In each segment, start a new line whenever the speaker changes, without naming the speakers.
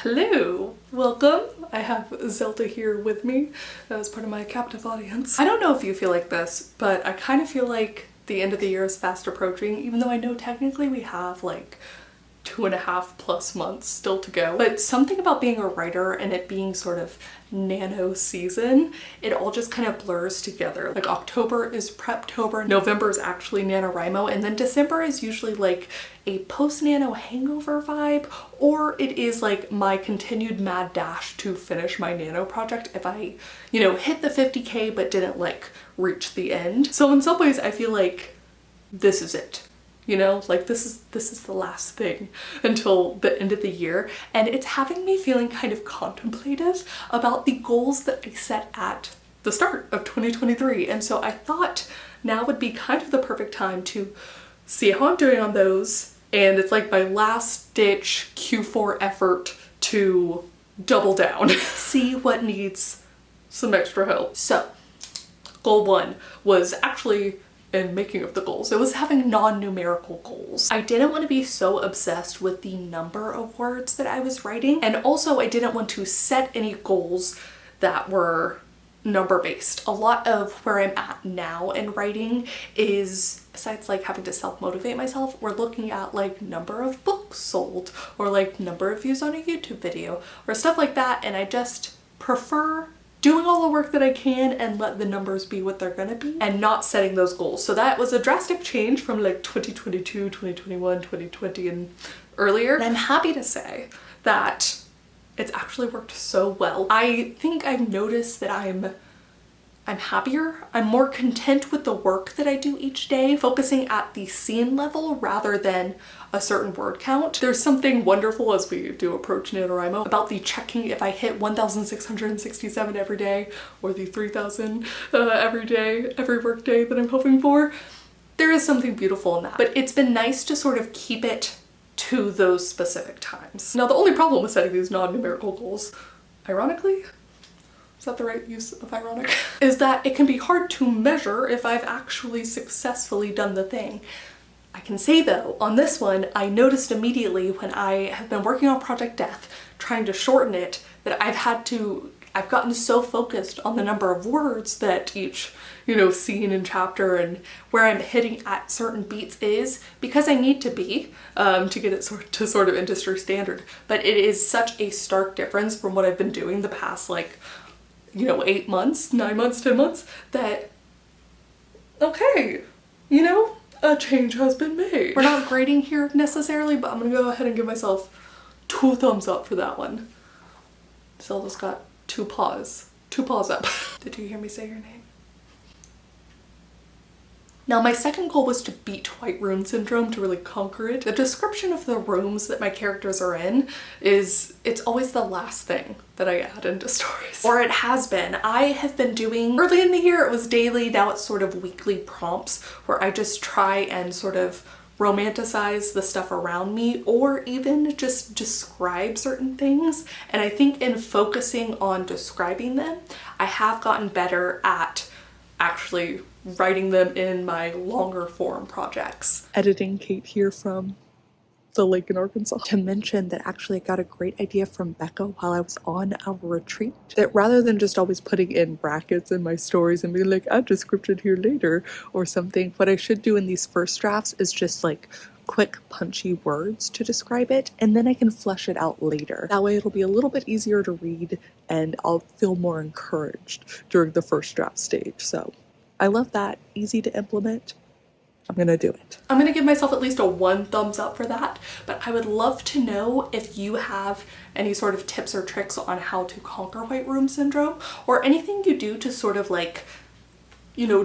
Hello! Welcome! I have Zelda here with me as part of my captive audience. I don't know if you feel like this, but I kind of feel like the end of the year is fast approaching, even though I know technically we have like 2.5+ months still to go. But something about being a writer and it being sort of nano season, it all just kind of blurs together. Like October is Preptober, November is actually NaNoWriMo, and then December is usually like a post-nano hangover vibe, or it is like my continued mad dash to finish my nano project if I, hit the 50K but didn't like reach the end. So in some ways I feel like this is it. Like this is the last thing until the end of the year, and it's having me feeling kind of contemplative about the goals that I set at the start of 2023. And so I thought now would be kind of the perfect time to see how I'm doing on those, and it's like my last ditch Q4 effort to double down, see what needs some extra help. So goal 1 was actually in making of the goals. It was having non-numerical goals. I didn't want to be so obsessed with the number of words that I was writing, and also I didn't want to set any goals that were number-based. A lot of where I'm at now in writing is, besides like having to self-motivate myself, we're looking at like number of books sold or like number of views on a YouTube video or stuff like that, and I just prefer doing all the work that I can and let the numbers be what they're gonna be and not setting those goals. So that was a drastic change from like 2022, 2021, 2020 and earlier. And I'm happy to say that it's actually worked so well. I think I've noticed that I'm happier. I'm more content with the work that I do each day, focusing at the scene level rather than a certain word count. There's something wonderful as we do approach NaNoWriMo about the checking if I hit 1,667 every day or the 3,000 every day, every work day that I'm hoping for. There is something beautiful in that, but it's been nice to sort of keep it to those specific times. Now, the only problem with setting these non-numerical goals, ironically, is that the right use of ironic? Is that it can be hard to measure if I've actually successfully done the thing. I can say though, on this one, I noticed immediately when I have been working on Project Death, trying to shorten it, that I've gotten so focused on the number of words that each, scene and chapter and where I'm hitting at certain beats is, because I need to be, to get it to sort of industry standard. But it is such a stark difference from what I've been doing the past, 8 months, 9 months, 10 months, that, okay, a change has been made. We're not grading here necessarily, but I'm gonna go ahead and give myself 2 thumbs up for that one. Zelda's got 2 paws up. Did you hear me say your name? Now, my second goal was to beat white room syndrome, to really conquer it. The description of the rooms that my characters are in it's always the last thing that I add into stories. Or it has been. I have been doing, early in the year it was daily, now it's sort of weekly prompts where I just try and sort of romanticize the stuff around me or even just describe certain things. And I think in focusing on describing them, I have gotten better at actually writing them in my longer form projects. Editing Kate here from the lake in Arkansas. To mention that actually I got a great idea from Becca while I was on our retreat, that rather than just always putting in brackets in my stories and being like, add description here later or something, what I should do in these first drafts is just like quick punchy words to describe it, and then I can flesh it out later. That way it'll be a little bit easier to read and I'll feel more encouraged during the first draft stage. So I love that. Easy to implement. I'm gonna do it. I'm gonna give myself at least a 1 thumbs up for that, but I would love to know if you have any sort of tips or tricks on how to conquer white room syndrome, or anything you do to sort of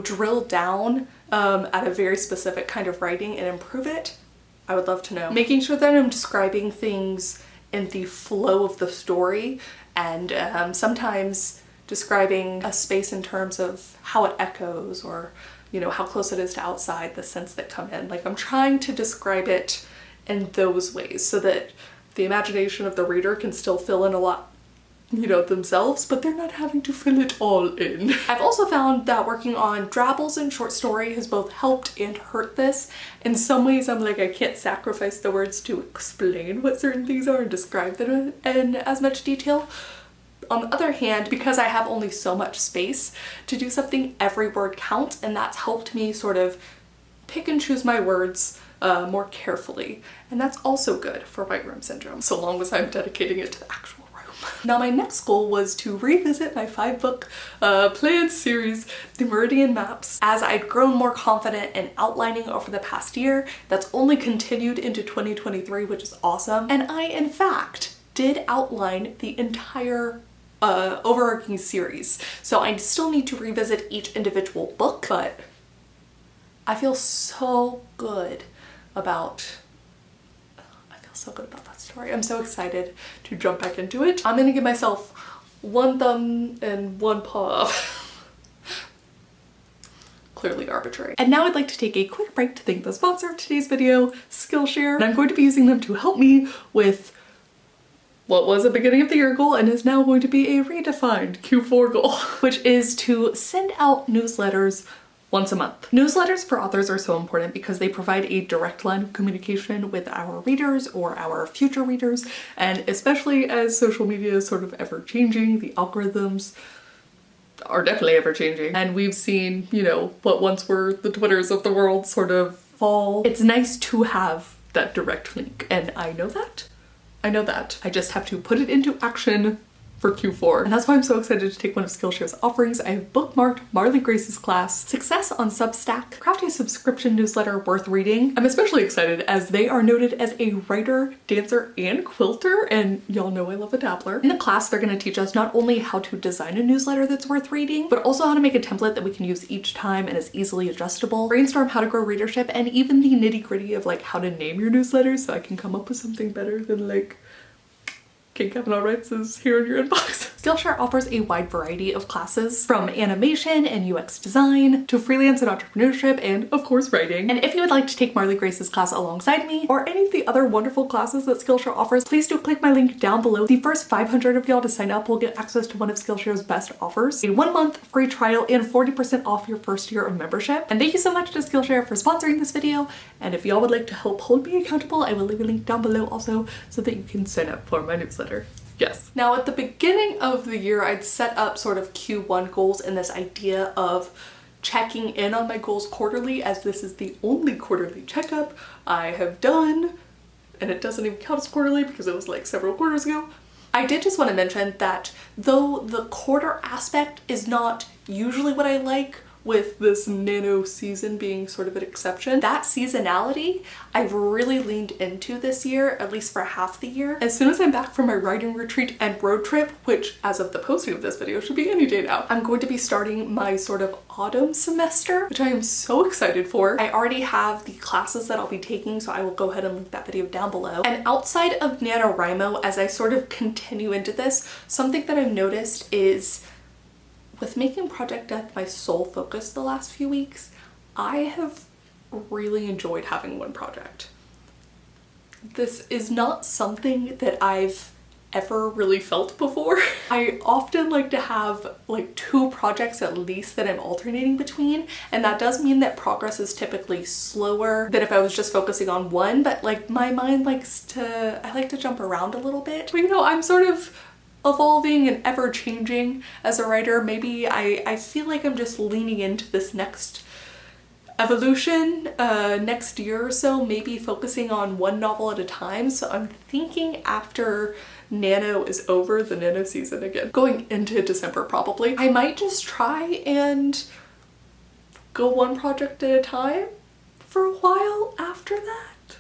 drill down at a very specific kind of writing and improve it. I would love to know. Making sure that I'm describing things in the flow of the story, and sometimes describing a space in terms of how it echoes or, how close it is to outside, the scents that come in. Like, I'm trying to describe it in those ways so that the imagination of the reader can still fill in a lot you know, themselves, but they're not having to fill it all in. I've also found that working on drabbles and short story has both helped and hurt this. In some ways, I'm like, I can't sacrifice the words to explain what certain things are and describe them in as much detail. On the other hand, because I have only so much space to do something, every word counts, and that's helped me sort of pick and choose my words more carefully. And that's also good for white room syndrome, so long as I'm dedicating it to the actual room. Now my next goal was to revisit my 5-book planned series, The Meridian Maps. As I'd grown more confident in outlining over the past year, that's only continued into 2023, which is awesome. And I, in fact, did outline the entire overarching series. So I still need to revisit each individual book, but I feel so good about that story. I'm so excited to jump back into it. I'm gonna give myself one thumb and one paw up. Clearly arbitrary. And now I'd like to take a quick break to thank the sponsor of today's video, Skillshare. And I'm going to be using them to help me with what was a beginning of the year goal and is now going to be a redefined Q4 goal, which is to send out newsletters once a month. Newsletters for authors are so important because they provide a direct line of communication with our readers or our future readers, and especially as social media is sort of ever-changing, the algorithms are definitely ever-changing, and we've seen, you know, what once were the Twitters of the world sort of fall. It's nice to have that direct link, and I know that. I just have to put it into action for Q4. And that's why I'm so excited to take one of Skillshare's offerings. I have bookmarked Marley Grace's class, Success on Substack, craft a subscription newsletter worth reading. I'm especially excited as they are noted as a writer, dancer, and quilter, and y'all know I love a dabbler. In the class, they're gonna teach us not only how to design a newsletter that's worth reading, but also how to make a template that we can use each time and is easily adjustable, brainstorm how to grow readership, and even the nitty-gritty of like how to name your newsletter so I can come up with something better than like Kate Kavanaugh writes is here in your inbox. Skillshare offers a wide variety of classes, from animation and UX design to freelance and entrepreneurship and of course writing. And if you would like to take Marley Grace's class alongside me or any of the other wonderful classes that Skillshare offers, please do click my link down below. The first 500 of y'all to sign up will get access to one of Skillshare's best offers, a 1-month free trial and 40% off your first year of membership. And thank you so much to Skillshare for sponsoring this video. And if y'all would like to help hold me accountable, I will leave a link down below also so that you can sign up for my newsletter. Yes. Now at the beginning of the year, I'd set up sort of Q1 goals and this idea of checking in on my goals quarterly, as this is the only quarterly checkup I have done, and it doesn't even count as quarterly because it was like several quarters ago. I did just want to mention that though the quarter aspect is not usually what I like, with this nano season being sort of an exception, that seasonality I've really leaned into this year, at least for half the year. As soon as I'm back from my writing retreat and road trip, which as of the posting of this video should be any day now, I'm going to be starting my sort of autumn semester, which I am so excited for. I already have the classes that I'll be taking, so I will go ahead and link that video down below. And outside of NaNoWriMo, as I sort of continue into this, something that I've noticed is with making Project Death my sole focus the last few weeks, I have really enjoyed having one project. This is not something that I've ever really felt before. I often like to have like 2 projects at least that I'm alternating between, and that does mean that progress is typically slower than if I was just focusing on one, but like my mind I like to jump around a little bit. But you know, I'm sort of evolving and ever-changing as a writer. Maybe I feel like I'm just leaning into this next evolution next year or so, maybe focusing on one novel at a time. So I'm thinking after Nano is over, the Nano season again, going into December probably, I might just try and go one project at a time for a while after that.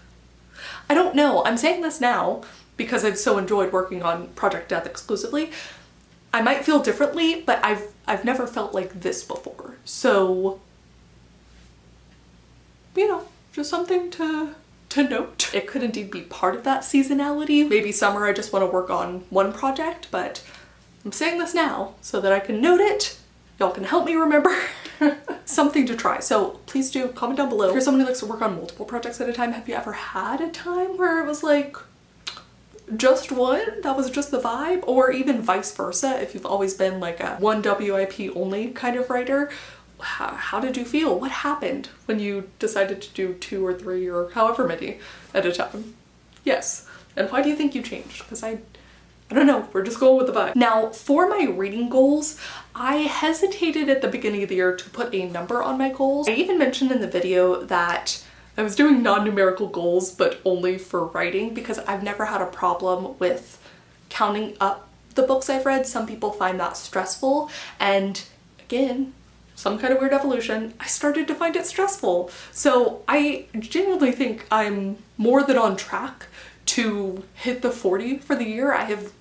I don't know. I'm saying this now because I've so enjoyed working on Project Death exclusively. I might feel differently, but I've never felt like this before. So, you know, just something to note. It could indeed be part of that seasonality. Maybe summer I just want to work on one project, but I'm saying this now so that I can note it. Y'all can help me remember. Something to try. So please do comment down below. If you're someone who likes to work on multiple projects at a time, have you ever had a time where it was like just one, that was just the vibe, or even vice versa, if you've always been like a one WIP only kind of writer, how did you feel? What happened when you decided to do 2 or 3 or however many at a time? Yes. And why do you think you changed? Because I don't know, we're just going with the vibe. Now, for my reading goals, I hesitated at the beginning of the year to put a number on my goals. I even mentioned in the video that I was doing non-numerical goals, but only for writing, because I've never had a problem with counting up the books I've read. Some people find that stressful, and again, some kind of weird evolution, I started to find it stressful. So I genuinely think I'm more than on track to hit the 40 for the year. I've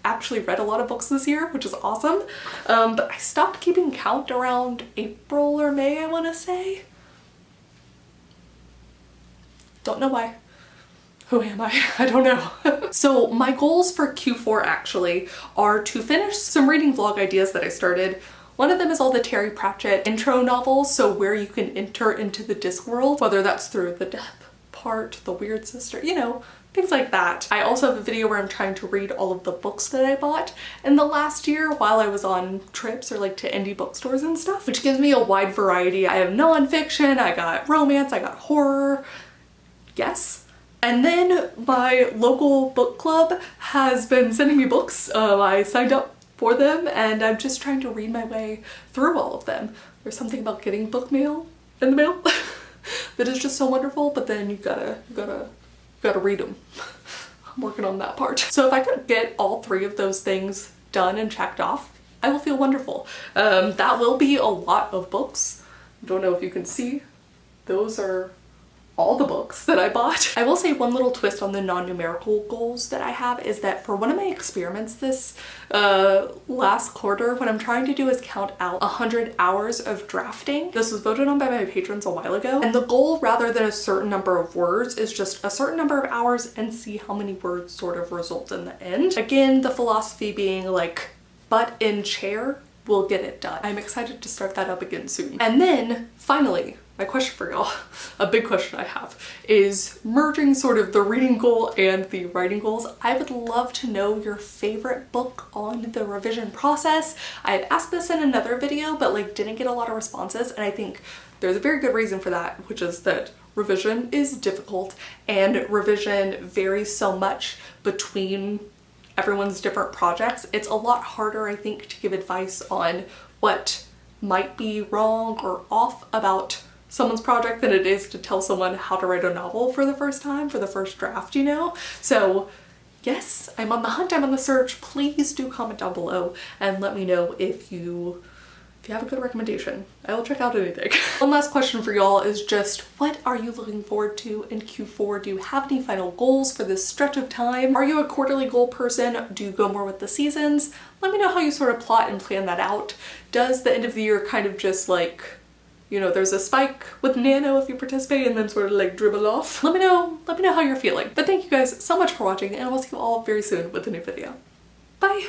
actually read a lot of books this year, which is awesome. But I stopped keeping count around April or May, I want to say. Don't know why. Who am I? I don't know. So my goals for Q4 actually are to finish some reading vlog ideas that I started. One of them is all the Terry Pratchett intro novels, so where you can enter into the Discworld, whether that's through the death part, the weird sister, you know, things like that. I also have a video where I'm trying to read all of the books that I bought in the last year while I was on trips or like to indie bookstores and stuff, which gives me a wide variety. I have nonfiction, I got romance, I got horror, yes. And then my local book club has been sending me books. I signed up for them and I'm just trying to read my way through all of them. There's something about getting book mail in the mail that is just so wonderful, but then you gotta read them. I'm working on that part. So if I could get all 3 of those things done and checked off, I will feel wonderful. That will be a lot of books. I don't know if you can see. Those are all the books that I bought. I will say one little twist on the non-numerical goals that I have is that for one of my experiments this last quarter, what I'm trying to do is count out 100 hours of drafting. This was voted on by my patrons a while ago, and the goal, rather than a certain number of words, is just a certain number of hours and see how many words sort of result in the end. Again, the philosophy being like, butt in chair will get it done. I'm excited to start that up again soon. And then finally, my question for y'all, a big question I have, is merging sort of the reading goal and the writing goals. I would love to know your favorite book on the revision process. I had asked this in another video, but like didn't get a lot of responses, and I think there's a very good reason for that, which is that revision is difficult and revision varies so much between everyone's different projects. It's a lot harder, I think, to give advice on what might be wrong or off about someone's project than it is to tell someone how to write a novel for the first time, for the first draft, you know? So yes, I'm on the hunt, I'm on the search. Please do comment down below and let me know if you have a good recommendation. I will check out anything. One last question for y'all is just, what are you looking forward to in Q4? Do you have any final goals for this stretch of time? Are you a quarterly goal person? Do you go more with the seasons? Let me know how you sort of plot and plan that out. Does the end of the year kind of just like, you know, there's a spike with Nano if you participate and then sort of like dribble off? Let me know how you're feeling. But thank you guys so much for watching, and I will see you all very soon with a new video. Bye!